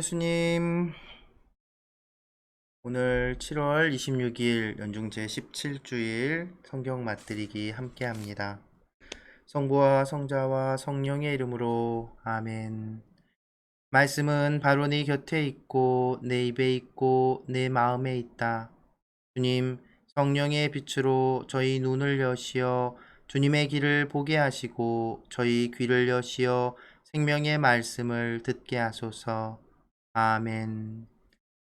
예수님. 오늘 7월 26일 연중 제17주일 성경 맛들이기 함께 합니다. 성부와 성자와 성령의 이름으로 아멘. 말씀은 바로 네 곁에 있고 내 입에 있고 내 마음에 있다. 주님, 성령의 빛으로 저희 눈을 여시어 주님의 길을 보게 하시고 저희 귀를 여시어 생명의 말씀을 듣게 하소서. 아멘.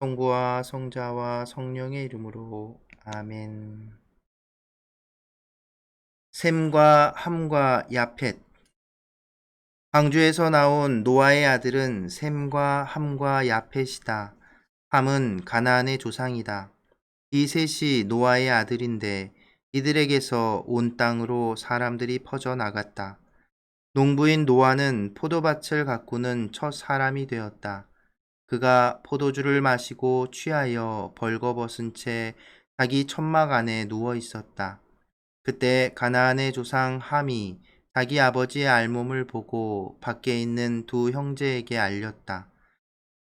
성부와 성자와 성령의 이름으로 아멘. 셈과 함과 야펫. 광주에서 나온 노아의 아들은 셈과 함과 야펫이다. 함은 가나안의 조상이다. 이 셋이 노아의 아들인데 이들에게서 온 땅으로 사람들이 퍼져 나갔다. 농부인 노아는 포도밭을 가꾸는 첫 사람이 되었다. 그가 포도주를 마시고 취하여 벌거벗은 채 자기 천막 안에 누워 있었다. 그때 가나안의 조상 함이 자기 아버지의 알몸을 보고 밖에 있는 두 형제에게 알렸다.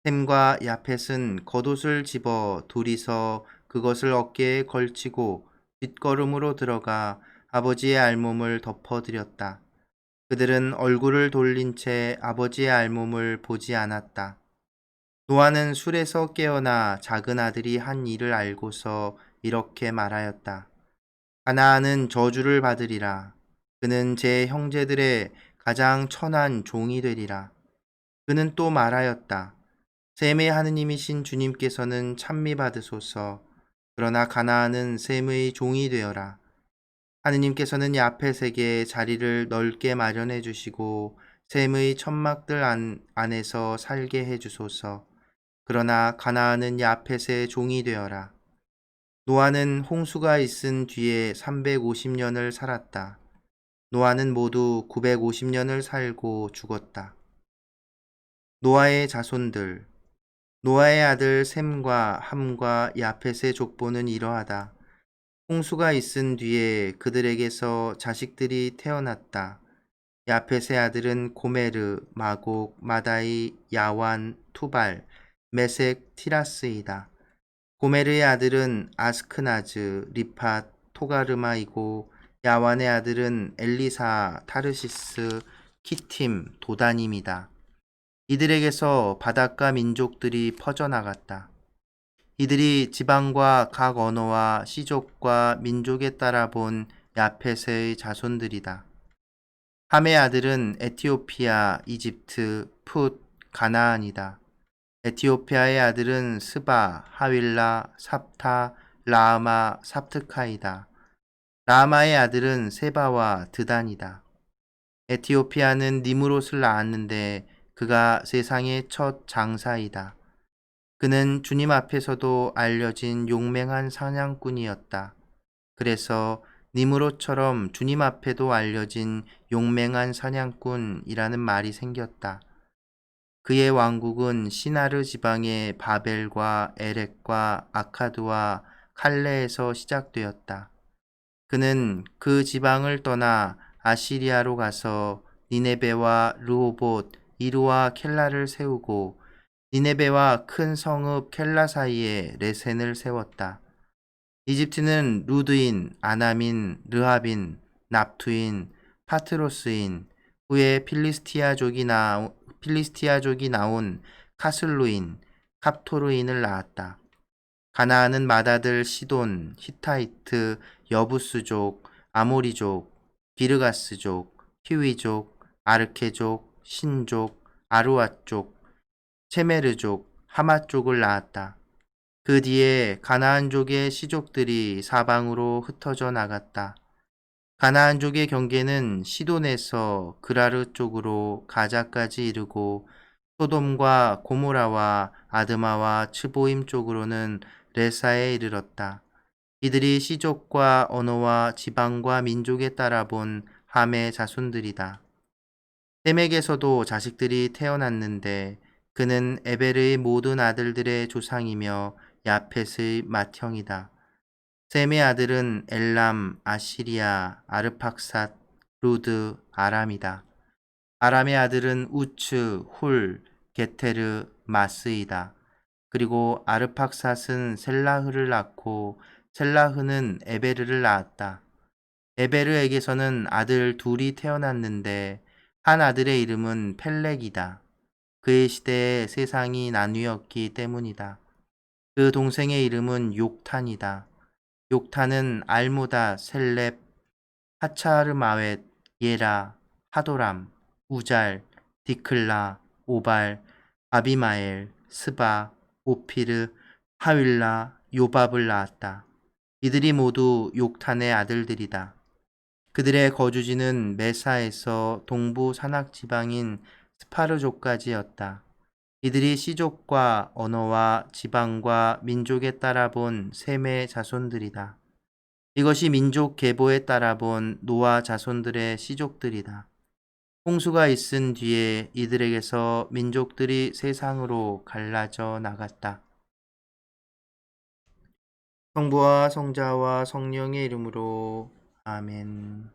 셈과 야펫은 겉옷을 집어 둘이서 그것을 어깨에 걸치고 뒷걸음으로 들어가 아버지의 알몸을 덮어드렸다. 그들은 얼굴을 돌린 채 아버지의 알몸을 보지 않았다. 노아는 술에서 깨어나 작은 아들이 한 일을 알고서 이렇게 말하였다. 가나안은 저주를 받으리라. 그는 제 형제들의 가장 천한 종이 되리라. 그는 또 말하였다. 셈의 하느님이신 주님께서는 찬미받으소서. 그러나 가나안은 셈의 종이 되어라. 하느님께서는 야펫에게 자리를 넓게 마련해 주시고 셈의 천막들 안에서 살게 해 주소서. 그러나 가나안은 야펫의 종이 되어라. 노아는 홍수가 있은 뒤에 350년을 살았다. 노아는 모두 950년을 살고 죽었다. 노아의 자손들. 노아의 아들 셈과 함과 야펫의 족보는 이러하다. 홍수가 있은 뒤에 그들에게서 자식들이 태어났다. 야펫의 아들은 고메르, 마곡, 마다이, 야완, 투발, 메색, 티라스이다. 고메르의 아들은 아스크나즈, 리팟, 토가르마이고 야완의 아들은 엘리사, 타르시스, 키팀, 도다님이다. 이들에게서 바닷가 민족들이 퍼져나갔다. 이들이 지방과 각 언어와 시족과 민족에 따라 본 야펫의 자손들이다. 함의 아들은 에티오피아, 이집트, 풋, 가나안이다. 에티오피아의 아들은 스바, 하윌라, 삽타, 라아마, 삽트카이다. 라아마의 아들은 세바와 드단이다. 에티오피아는 니므롯을 낳았는데 그가 세상의 첫 장사이다. 그는 주님 앞에서도 알려진 용맹한 사냥꾼이었다. 그래서 니므롯처럼 주님 앞에도 알려진 용맹한 사냥꾼이라는 말이 생겼다. 그의 왕국은 시나르 지방의 바벨과 에렉과 아카드와 칼레에서 시작되었다. 그는 그 지방을 떠나 아시리아로 가서 니네베와 르호봇, 이루와 켈라를 세우고 니네베와 큰 성읍 켈라 사이에 레센을 세웠다. 이집트는 루드인, 아남인, 르합인, 납투인, 파트로스인, 후에 필리스티아족이 나온 카슬루인, 갑토르인을 낳았다. 가나안은 맏아들 시돈, 히타이트, 여부스족, 아모리족, 기르가스족, 히위족, 아르케족, 신족, 아루아족, 체메르족, 하마족을 낳았다. 그 뒤에 가나안족의 시족들이 사방으로 흩어져 나갔다. 가나안족의 경계는 시돈에서 그라르 쪽으로 가자까지 이르고 소돔과 고모라와 아드마와 츠보임 쪽으로는 레사에 이르렀다. 이들이 시족과 언어와 지방과 민족에 따라 본 함의 자손들이다. 셈에게서도 자식들이 태어났는데 그는 에베르의 모든 아들들의 조상이며 야펫의 맏형이다. 셈의 아들은 엘람, 아시리아, 아르팍삿, 루드, 아람이다. 아람의 아들은 우츠, 훌, 게테르, 마스이다. 그리고 아르팍삿은 셀라흐를 낳고 셀라흐는 에베르를 낳았다. 에베르에게서는 아들 둘이 태어났는데 한 아들의 이름은 펠렉이다. 그의 시대에 세상이 나뉘었기 때문이다. 그 동생의 이름은 욕탄이다. 욕탄은 알모다, 셀렙, 하차르마웻, 예라, 하도람, 우잘, 디클라, 오발, 아비마엘, 스바, 오피르, 하윌라, 요밥을 낳았다. 이들이 모두 욕탄의 아들들이다. 그들의 거주지는 메사에서 동부 산악 지방인 스파르족까지였다. 이들이 시족과 언어와 지방과 민족에 따라 본 셈의 자손들이다. 이것이 민족 계보에 따라 본 노아 자손들의 시족들이다. 홍수가 있은 뒤에 이들에게서 민족들이 세상으로 갈라져 나갔다. 성부와 성자와 성령의 이름으로 아멘.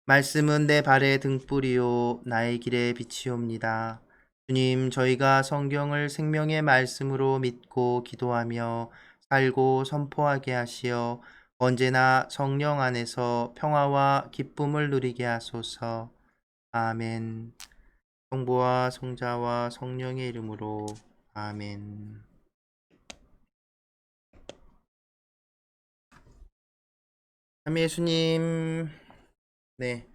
말씀은 내 발의 등불이요 나의 길의 빛이옵니다. 주님, 저희가 성경을 생명의 말씀으로 믿고 기도하며 살고 선포하게 하시어 언제나 성령 안에서 평화와 기쁨을 누리게 하소서. 아멘. 성부와 성자와 성령의 이름으로 아멘. 삼위 예수님, 네,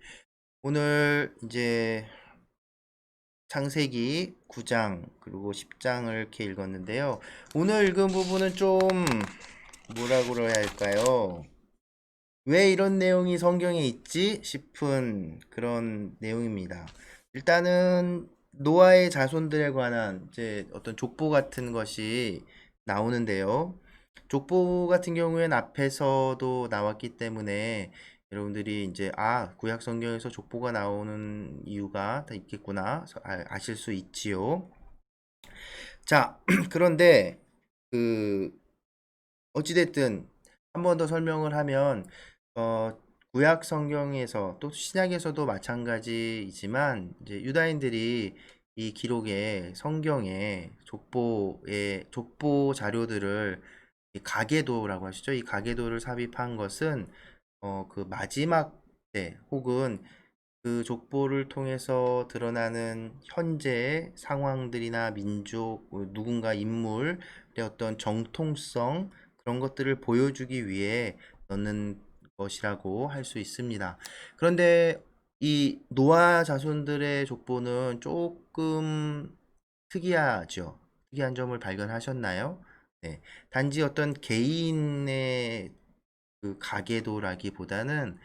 오늘 이제 창세기 9장 그리고 10장을 이렇게 읽었는데요. 오늘 읽은 부분은 좀 뭐라고 그래야 할까요? 왜 이런 내용이 성경에 있지 싶은 그런 내용입니다. 일단은 노아의 자손들에 관한 이제 어떤 족보 같은 것이 나오는데요. 족보 같은 경우에는 앞에서도 나왔기 때문에 여러분들이 이제 구약 성경에서 족보가 나오는 이유가 다 있겠구나 아실 수 있지요. 자, 그런데 그 어찌됐든 한 번 더 설명을 하면 구약 성경에서 또 신약에서도 마찬가지이지만 이제 유다인들이 이 기록에 성경에 족보 자료들을 이 가계도라고 하시죠. 이 가계도를 삽입한 것은 그 마지막 때 혹은 그 족보를 통해서 드러나는 현재의 상황들이나 민족, 누군가 인물의 어떤 정통성 그런 것들을 보여주기 위해 넣는 것이라고 할 수 있습니다. 그런데 이 노아 자손들의 족보는 조금 특이하죠. 특이한 점을 발견하셨나요? 네. 단지 어떤 개인의 그 가계도라기보다는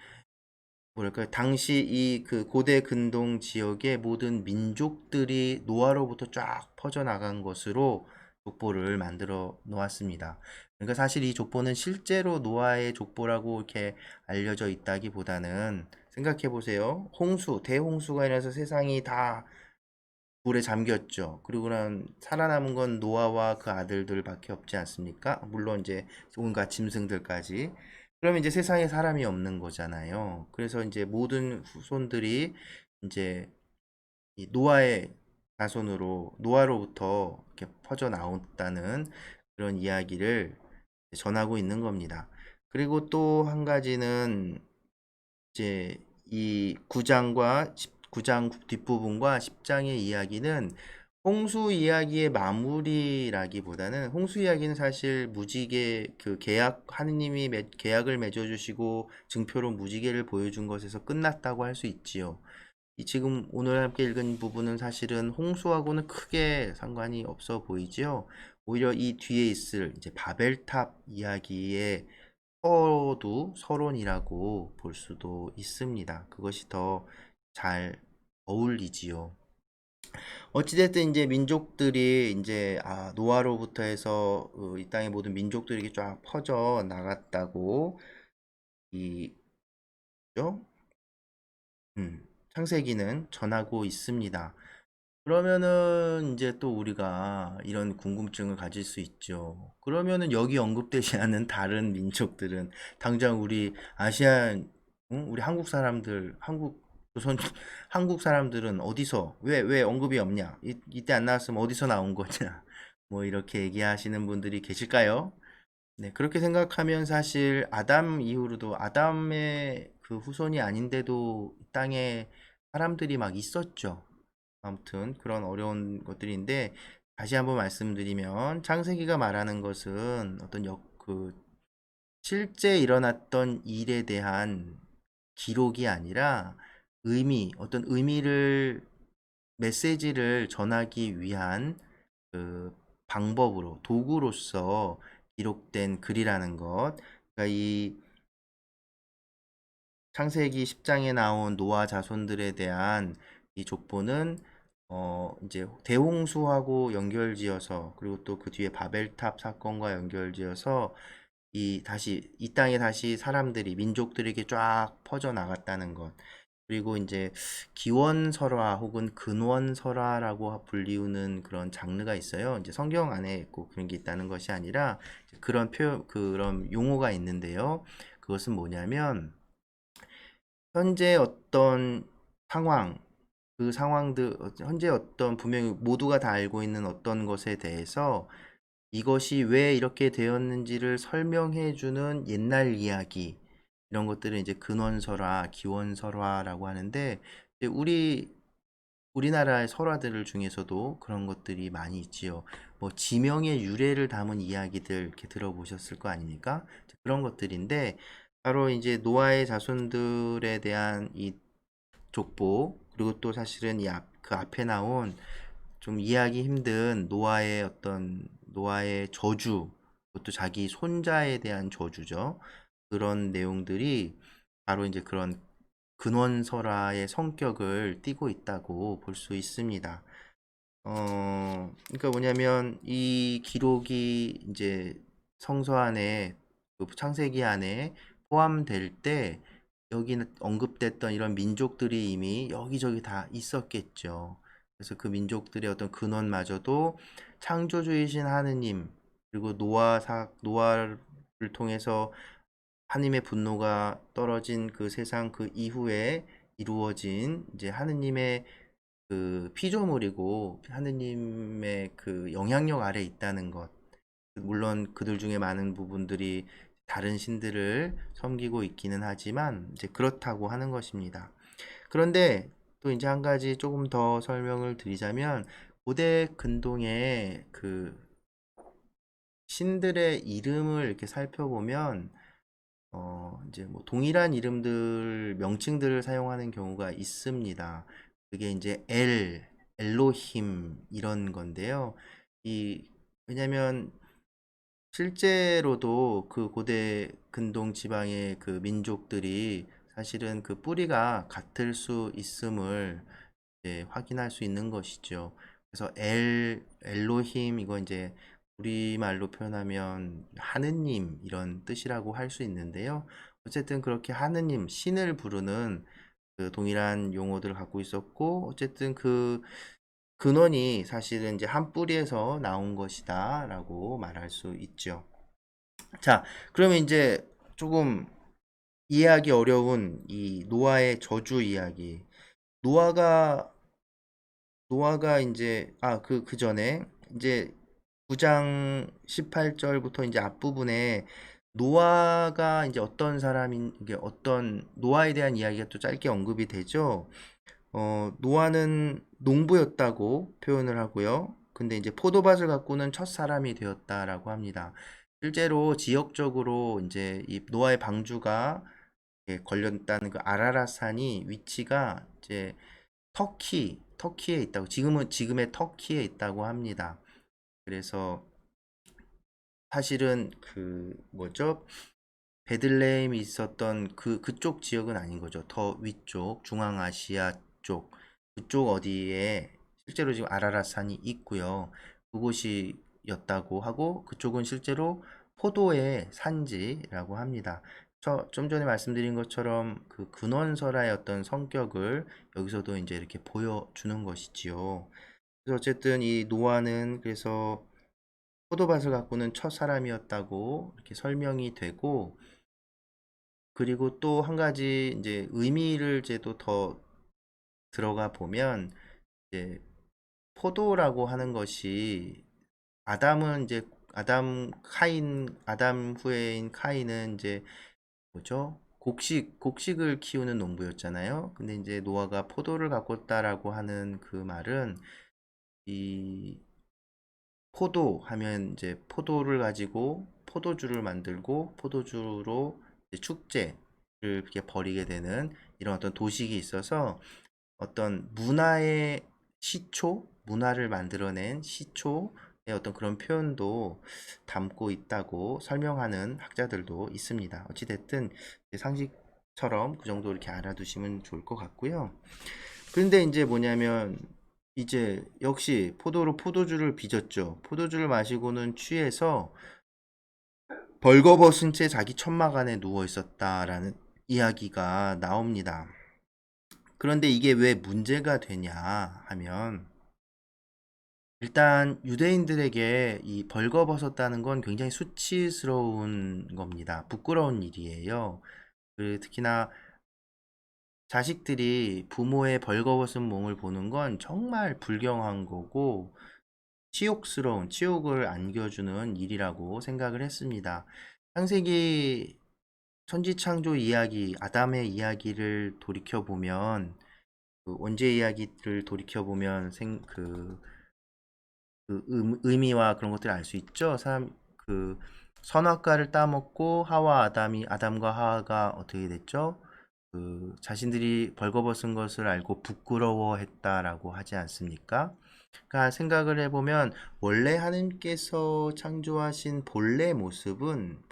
뭐랄까요, 당시 이 그 고대 근동 지역의 모든 민족들이 노아로부터 쫙 퍼져나간 것으로 족보를 만들어 놓았습니다. 그러니까 사실 이 족보는 실제로 노아의 족보라고 이렇게 알려져 있다기보다는 생각해 보세요. 대홍수가 일어나서 세상이 다 물에 잠겼죠. 그리고는 살아남은 건 노아와 그 아들들밖에 없지 않습니까? 물론 이제 온갖 짐승들까지. 그러면 이제 세상에 사람이 없는 거잖아요. 그래서 이제 모든 후손들이 이제 이 노아의 자손으로 노아로부터 이렇게 퍼져 나왔다는 그런 이야기를 전하고 있는 겁니다. 그리고 또 한 가지는 이제 이 9장과 9장 뒷부분과 10장의 이야기는 홍수 이야기의 마무리라기보다는 홍수 이야기는 사실 무지개 그 하느님이 계약을 맺어주시고 증표로 무지개를 보여준 것에서 끝났다고 할 수 있지요. 지금 오늘 함께 읽은 부분은 사실은 홍수하고는 크게 상관이 없어 보이지요. 오히려 이 뒤에 있을 이제 바벨탑 이야기의 서론이라고 볼 수도 있습니다. 그것이 더 잘 어울리지요. 어찌됐든 이제 민족들이 이제 노아로부터 해서 이 땅의 모든 민족들이 쫙 퍼져 나갔다고 이 죠? 창세기는 전하고 있습니다. 그러면은 이제 또 우리가 이런 궁금증을 가질 수 있죠. 그러면은 여기 언급되지 않은 다른 민족들은 당장 우리 아시안, 우리 한국 사람들, 한국 조선 한국 사람들은 어디서 왜 언급이 없냐? 이때 안 나왔으면 어디서 나온 거냐? 뭐 이렇게 얘기하시는 분들이 계실까요? 네, 그렇게 생각하면 사실 아담 이후로도 아담의 그 후손이 아닌데도 이 땅에 사람들이 막 있었죠. 아무튼 그런 어려운 것들인데 다시 한번 말씀드리면 창세기가 말하는 것은 어떤 실제 일어났던 일에 대한 기록이 아니라 어떤 메시지를 전하기 위한 그 방법으로, 도구로서 기록된 글이라는 것. 그러니까 이 창세기 10장에 나온 노아 자손들에 대한 이 족보는 이제 대홍수하고 연결지어서, 그리고 또 그 뒤에 바벨탑 사건과 연결지어서 이 땅에 다시 사람들이, 민족들에게 쫙 퍼져 나갔다는 것. 그리고 이제 기원설화 혹은 근원설화라고 불리우는 그런 장르가 있어요. 이제 성경 안에 꼭 그런 게 있다는 것이 아니라 그런 용어가 있는데요. 그것은 뭐냐면 현재 어떤 상황, 그 상황들, 현재 어떤 분명히 모두가 다 알고 있는 어떤 것에 대해서 이것이 왜 이렇게 되었는지를 설명해 주는 옛날 이야기, 이런 것들을 이제 근원설화, 기원설화라고 하는데, 이제 우리나라의 설화들 중에서도 그런 것들이 많이 있지요. 뭐 지명의 유래를 담은 이야기들 이렇게 들어보셨을 거 아닙니까? 그런 것들인데, 바로 이제 노아의 자손들에 대한 이 족보, 그리고 또 사실은 그 앞에 나온 좀 이해하기 힘든 노아의 저주, 그것도 자기 손자에 대한 저주죠. 그런 내용들이 바로 이제 그런 근원설화의 성격을 띠고 있다고 볼 수 있습니다. 그러니까 뭐냐면 이 기록이 이제 성서 안에, 그 창세기 안에 포함될 때 여기 언급됐던 이런 민족들이 이미 여기저기 다 있었겠죠. 그래서 그 민족들의 어떤 근원마저도 창조주이신 하느님, 그리고 노아를 통해서 하느님의 분노가 떨어진 그 세상 그 이후에 이루어진 이제 하느님의 그 피조물이고 하느님의 그 영향력 아래 있다는 것. 물론 그들 중에 많은 부분들이 다른 신들을 섬기고 있기는 하지만 이제 그렇다고 하는 것입니다. 그런데 또 이제 한 가지 조금 더 설명을 드리자면, 고대 근동의 그 신들의 이름을 이렇게 살펴보면 이제 뭐 동일한 명칭들을 사용하는 경우가 있습니다. 그게 이제 엘로힘 이런 건데요. 왜냐면 실제로도 그 고대 근동 지방의 그 민족들이 사실은 그 뿌리가 같을 수 있음을 이제 확인할 수 있는 것이죠. 그래서 엘로힘, 이거 이제 우리말로 표현하면 하느님 이런 뜻이라고 할 수 있는데요. 어쨌든 그렇게 하느님, 신을 부르는 그 동일한 용어들을 갖고 있었고, 어쨌든 그 근원이 사실은 이제 한 뿌리에서 나온 것이다 라고 말할 수 있죠. 자, 그러면 이제 조금 이해하기 어려운 이 노아의 저주 이야기. 노아가 이제, 그 전에, 이제 9장 18절부터 이제 앞부분에 노아가 이제 노아에 대한 이야기가 또 짧게 언급이 되죠. 노아는 농부였다고 표현을 하고요. 근데 이제 포도밭을 가꾸는 첫 사람이 되었다라고 합니다. 실제로 지역적으로 이제 이 노아의 방주가 걸렸다는 그 아라랏산이 위치가 이제 터키에 있다고, 지금의 터키에 있다고 합니다. 그래서 사실은 그 뭐죠? 베들레헴이 있었던 그쪽 지역은 아닌 거죠. 더 위쪽, 중앙아시아 쪽, 그쪽 어디에 실제로 지금 아라랏산이 있고요. 그곳이었다고 하고, 그쪽은 실제로 포도의 산지라고 합니다. 좀 전에 말씀드린 것처럼 그 근원설화의 어떤 성격을 여기서도 이제 이렇게 보여주는 것이지요. 그래서 어쨌든 이 노아는 그래서 포도밭을 가꾸는 첫 사람이었다고 이렇게 설명이 되고, 그리고 또 한 가지 이제 의미를 이제 더 들어가 보면 이제 포도라고 하는 것이 아담은 이제 아담 후에인 카인은 이제 뭐죠? 곡식을 키우는 농부였잖아요. 근데 이제 노아가 포도를 가꿨다라고 하는 그 말은 이 포도 하면 이제 포도를 가지고 포도주를 만들고 포도주로 이제 축제를 이렇게 벌이게 되는 이런 어떤 도식이 있어서 어떤 문화의 문화를 만들어낸 시초의 어떤 그런 표현도 담고 있다고 설명하는 학자들도 있습니다. 어찌됐든 상식처럼 그 정도 이렇게 알아두시면 좋을 것 같고요. 그런데 이제 뭐냐면 이제 역시 포도주를 빚었죠. 포도주를 마시고는 취해서 벌거벗은 채 자기 천막 안에 누워 있었다라는 이야기가 나옵니다. 그런데 이게 왜 문제가 되냐 하면 일단 유대인들에게 이 벌거벗었다는 건 굉장히 수치스러운 겁니다. 부끄러운 일이에요. 특히나 자식들이 부모의 벌거벗은 몸을 보는 건 정말 불경한 거고 치욕을 안겨주는 일이라고 생각을 했습니다. 창세기 천지창조 이야기, 아담의 이야기를 돌이켜보면 그 원죄 이야기를 돌이켜보면 의미와 그런 것들을 알 수 있죠. 그 선악과를 따먹고 아담과 하와가 어떻게 됐죠? 그 자신들이 벌거벗은 것을 알고 부끄러워했다라고 하지 않습니까? 그러니까 생각을 해보면 원래 하나님께서 창조하신 본래 모습은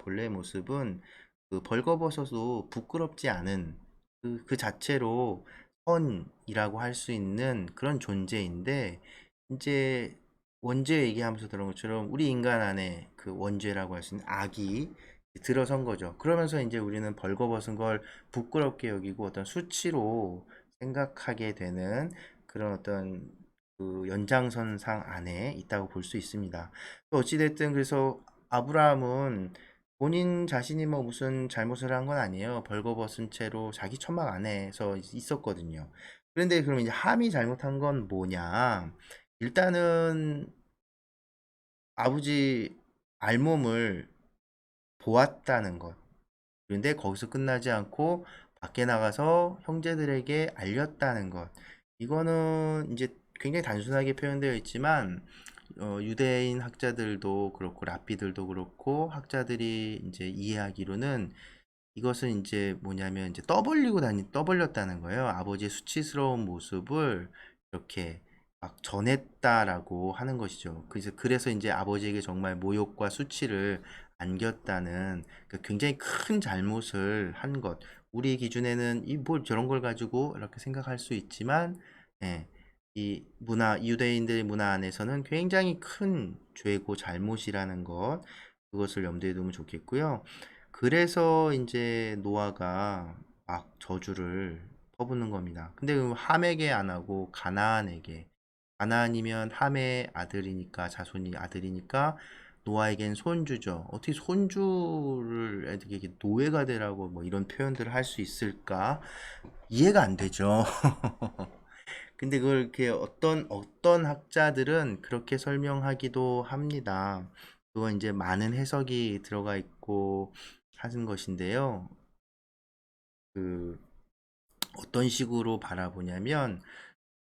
그 벌거벗어도 부끄럽지 않은 그 자체로 선이라고 할 수 있는 그런 존재인데 이제 원죄 얘기하면서 들은 것처럼 우리 인간 안에 그 원죄라고 할 수 있는 악이 들어선 거죠. 그러면서 이제 우리는 벌거벗은 걸 부끄럽게 여기고 어떤 수치로 생각하게 되는 그런 어떤 그 연장선상 안에 있다고 볼 수 있습니다. 또 어찌됐든 그래서 아브라함은 본인 자신이 뭐 무슨 잘못을 한 건 아니에요. 벌거벗은 채로 자기 천막 안에서 있었거든요. 그런데 그럼 이제 함이 잘못한 건 뭐냐? 일단은 아버지 알몸을 보았다는 것. 그런데 거기서 끝나지 않고 밖에 나가서 형제들에게 알렸다는 것. 이거는 이제 굉장히 단순하게 표현되어 있지만 유대인 학자들도 그렇고 랍비들도 그렇고 학자들이 이제 이해하기로는 이것은 이제 뭐냐면 이제 떠벌렸다는 거예요. 아버지의 수치스러운 모습을 이렇게 막 전했다라고 하는 것이죠. 그래서 이제 아버지에게 정말 모욕과 수치를 안겼다는 그 굉장히 큰 잘못을 한 것. 우리 기준에는 이 뭘 저런 걸 가지고 이렇게 생각할 수 있지만, 예, 유대인들의 문화 안에서는 굉장히 큰 죄고 잘못이라는 것, 그것을 염두에 두면 좋겠고요. 그래서 이제 노아가 막 저주를 퍼붓는 겁니다. 근데 그 함에게 안 하고 가나안이면 함의 아들이니까 자손이 아들이니까 노아에겐 손주죠. 어떻게 손주를 애들에게 노예가 되라고 뭐 이런 표현들을 할 수 있을까? 이해가 안 되죠. 근데 그걸 이렇게 어떤 학자들은 그렇게 설명하기도 합니다. 그건 이제 많은 해석이 들어가 있고 하는 것인데요. 그 어떤 식으로 바라보냐면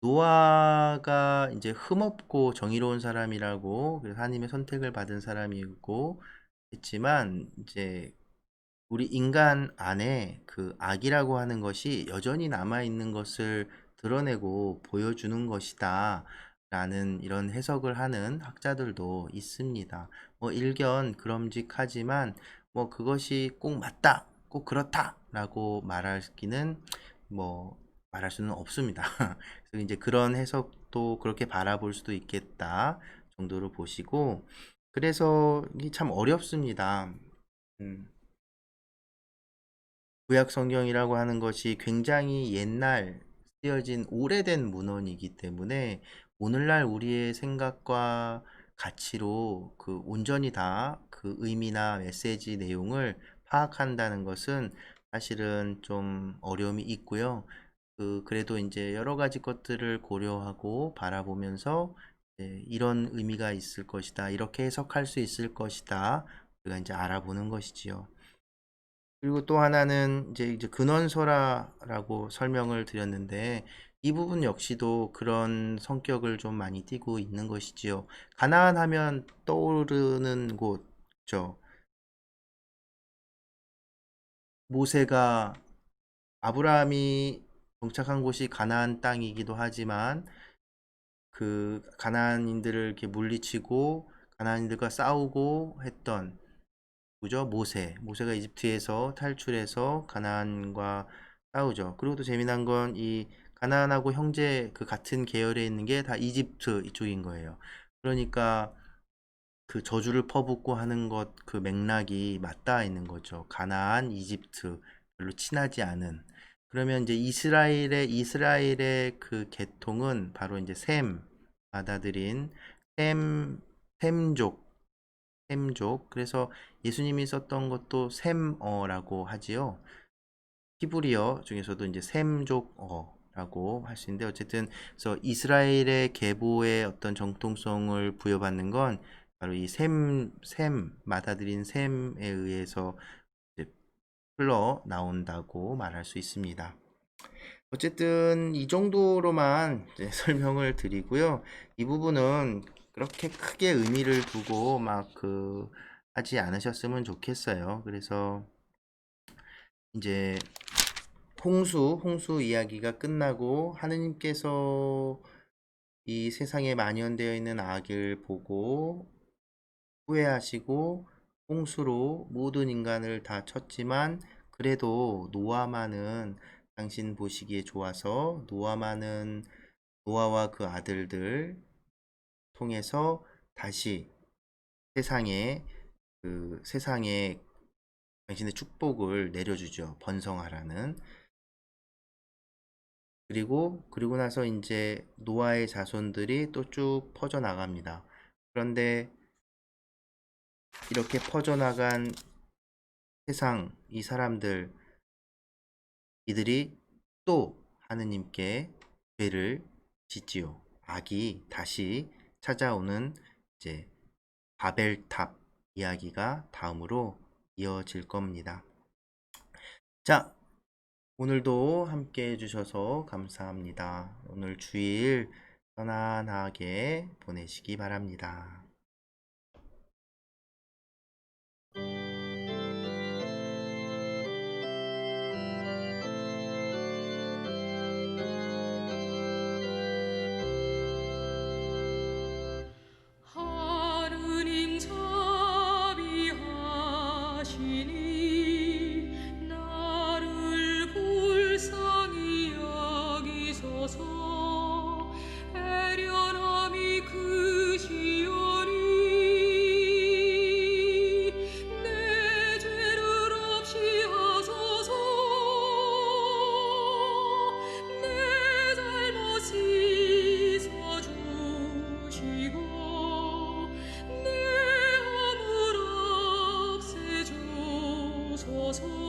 노아가 이제 흠없고 정의로운 사람이라고 그래서 하나님의 선택을 받은 사람이고 했지만 이제 우리 인간 안에 그 악이라고 하는 것이 여전히 남아 있는 것을 드러내고 보여주는 것이다. 라는 이런 해석을 하는 학자들도 있습니다. 뭐 일견 그럼직하지만 뭐 그것이 꼭 맞다, 꼭 그렇다 라고 말할 수는 없습니다. 그래서 이제 그런 해석도 그렇게 바라볼 수도 있겠다 정도로 보시고 그래서 이게 참 어렵습니다. 음. 구약 성경이라고 하는 것이 굉장히 옛날 쓰여진 오래된 문헌이기 때문에 오늘날 우리의 생각과 가치로 그 온전히 다 그 의미나 메시지 내용을 파악한다는 것은 사실은 좀 어려움이 있고요. 그래도 이제 여러 가지 것들을 고려하고 바라보면서 이런 의미가 있을 것이다. 이렇게 해석할 수 있을 것이다. 우리가 이제 알아보는 것이지요. 그리고 또 하나는 이제 근원서라라고 설명을 드렸는데 이 부분 역시도 그런 성격을 좀 많이 띠고 있는 것이지요. 가나안 하면 떠오르는 곳죠. 모세가 아브라함이 정착한 곳이 가나안 땅이기도 하지만 그 가나안인들을 이렇게 물리치고 가나안인들과 싸우고 했던 누구죠? 모세가 이집트에서 탈출해서 가나안과 싸우죠. 그리고 또 재미난 건 이 가나안하고 형제 그 같은 계열에 있는 게 다 이집트 이쪽인 거예요. 그러니까 그 저주를 퍼붓고 하는 것 그 맥락이 맞닿아 있는 거죠. 가나안, 이집트 별로 친하지 않은. 그러면 이제 이스라엘의 그 계통은 바로 이제 셈 받아들인 셈족 셈족. 그래서 예수님이 썼던 것도 셈어라고 하지요. 히브리어 중에서도 이제 셈족어라고 할 수 있는데 어쨌든 그래서 이스라엘의 계보의 어떤 정통성을 부여받는 건 바로 이 받아들인 셈에 의해서 이제 흘러 나온다고 말할 수 있습니다. 어쨌든 이 정도로만 이제 설명을 드리고요. 이 부분은 그렇게 크게 의미를 두고 막 하지 않으셨으면 좋겠어요. 그래서 이제 홍수 이야기가 끝나고 하느님께서 이 세상에 만연되어 있는 악을 보고 후회하시고 홍수로 모든 인간을 다 쳤지만 그래도 노아만은 당신 보시기에 좋아서 노아와 그 아들들 통해서 다시 세상에 당신의 축복을 내려주죠. 번성하라는. 그리고 나서 이제 노아의 자손들이 또 쭉 퍼져나갑니다. 그런데 이렇게 퍼져나간 세상, 이 사람들, 이들이 또 하느님께 죄를 짓지요. 악이 다시 찾아오는 이제 바벨탑 이야기가 다음으로 이어질 겁니다. 자, 오늘도 함께 해주셔서 감사합니다. 오늘 주일 편안하게 보내시기 바랍니다. 하느님 자비하시니 나를 불쌍히 여기소서. 애련함이 크시오니 내 죄를 없이 하소서. 내 잘못 씻어주시고 내 허물 없애주소서.